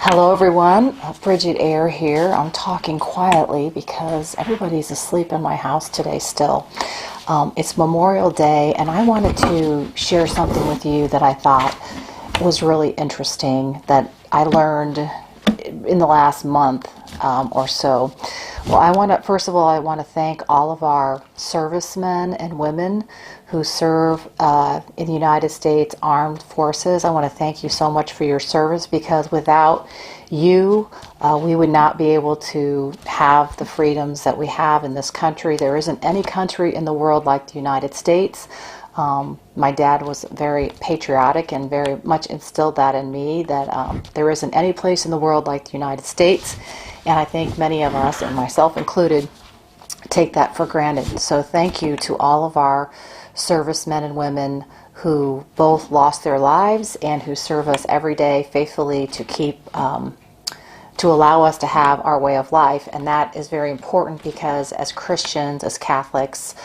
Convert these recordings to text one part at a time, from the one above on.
Hello everyone, Brigid Air here. I'm talking quietly because everybody's asleep in my house today still. It's Memorial Day and I wanted to share something with you that I thought was really interesting that I learned in the last month or so. Well, first of all, I want to thank all of our servicemen and women who serve in the United States Armed Forces. I want to thank you so much for your service, because without you, we would not be able to have the freedoms that we have in this country. There isn't any country in the world like the United States. My dad was very patriotic and very much instilled that in me, that there isn't any place in the world like the United States. And I think many of us, and myself included, take that for granted. So thank you to all of our servicemen and women who both lost their lives and who serve us every day faithfully to keep to allow us to have our way of life. And that is very important, because as Christians, as Catholics,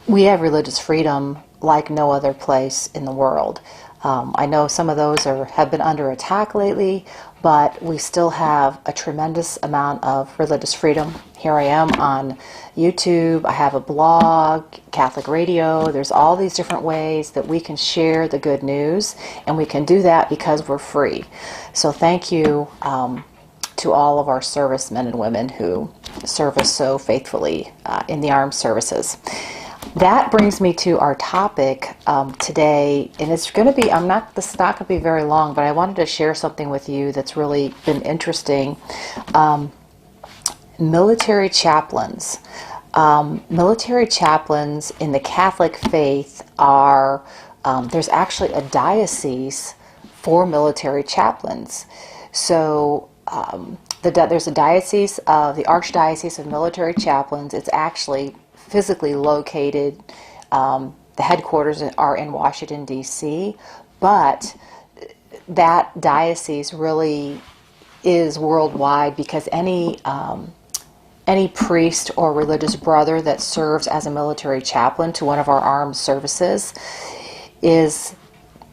we have religious freedom like no other place in the world. I know some of those have been under attack lately, but we still have a tremendous amount of religious freedom. Here I am on YouTube. I have a blog, Catholic radio. There's all these different ways that we can share the good news, and we can do that because we're free. So thank you to all of our servicemen and women who serve us so faithfully in the armed services. That brings me to our topic today, and it's going to be, this is not going to be very long, but I wanted to share something with you that's really been interesting. Military chaplains. Military chaplains in the Catholic faith are, there's actually a diocese for military chaplains. So there's a diocese of the Archdiocese of Military Chaplains. It's actually physically located, the headquarters are in Washington, D.C., but that diocese really is worldwide, because any priest or religious brother that serves as a military chaplain to one of our armed services is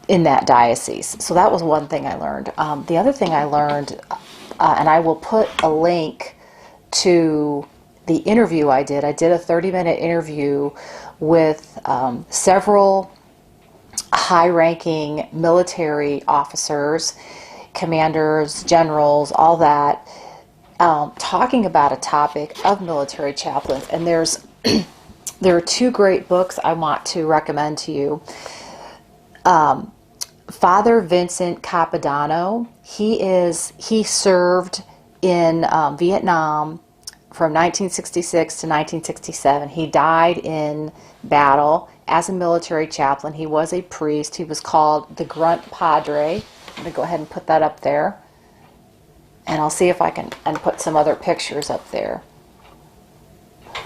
in that diocese. So that was one thing I learned. The other thing I learned, and I will put a link to the interview I did a 30-minute interview with several high-ranking military officers, commanders, generals, all that, talking about a topic of military chaplains. And there are two great books I want to recommend to you. Father Vincent Capodanno, he served in Vietnam from 1966 to 1967. He died in battle as a military chaplain. He was a priest. He was called the Grunt Padre. I'm going to go ahead and put that up there. And I'll see if I can put some other pictures up there.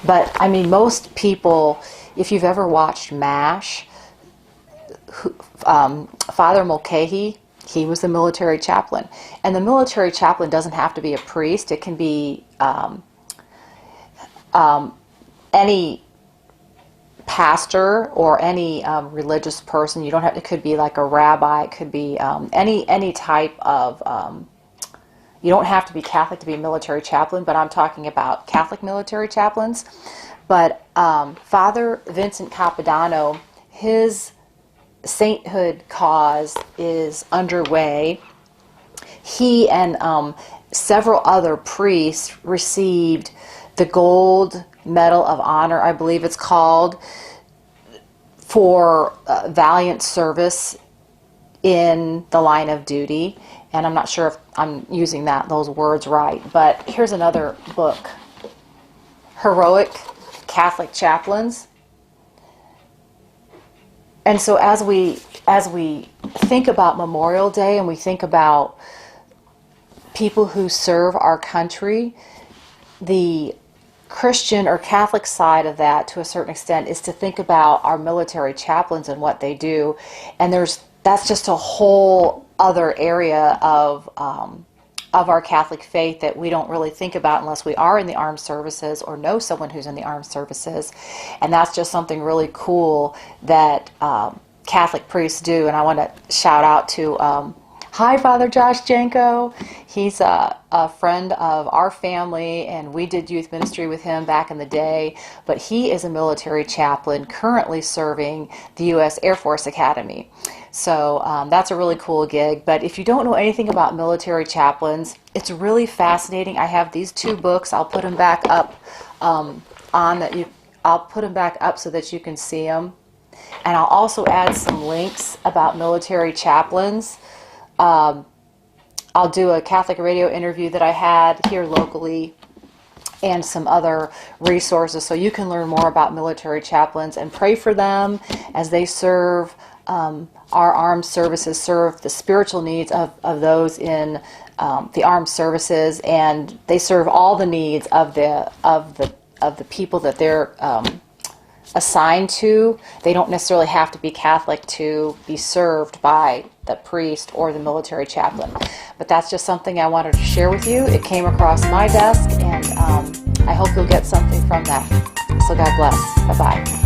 But, I mean, most people, if you've ever watched MASH, Father Mulcahy, he was the military chaplain. And the military chaplain doesn't have to be a priest. It can be any pastor or any religious person. You don't have. It could be like a rabbi. It could be any type of. You don't have to be Catholic to be a military chaplain, but I'm talking about Catholic military chaplains. But Father Vincent Capodanno, his sainthood cause is underway. He and several other priests received the Gold Medal of Honor, I believe it's called, for valiant service in the line of duty. And I'm not sure if I'm using those words right, but here's another book, Heroic Catholic Chaplains. And so as we think about Memorial Day and we think about people who serve our country, the Christian or Catholic side of that, to a certain extent, is to think about our military chaplains and what they do. And that's just a whole other area of our Catholic faith that we don't really think about unless we are in the armed services or know someone who's in the armed services. And that's just something really cool that Catholic priests do. And I want to shout out to Hi, Father Josh Janko. He's a friend of our family, and we did youth ministry with him back in the day. But he is a military chaplain currently serving the U.S. Air Force Academy. So that's a really cool gig. But if you don't know anything about military chaplains, it's really fascinating. I have these two books. I'll put them back up I'll put them back up so that you can see them. And I'll also add some links about military chaplains. I'll do a Catholic radio interview that I had here locally and some other resources so you can learn more about military chaplains and pray for them as they serve our armed services, serve the spiritual needs of those in the armed services, and they serve all the needs of the people that they're assigned to. They don't necessarily have to be Catholic to be served by the priest or the military chaplain. But that's just something I wanted to share with you. It came across my desk, and I hope you'll get something from that. So God bless. Bye-bye.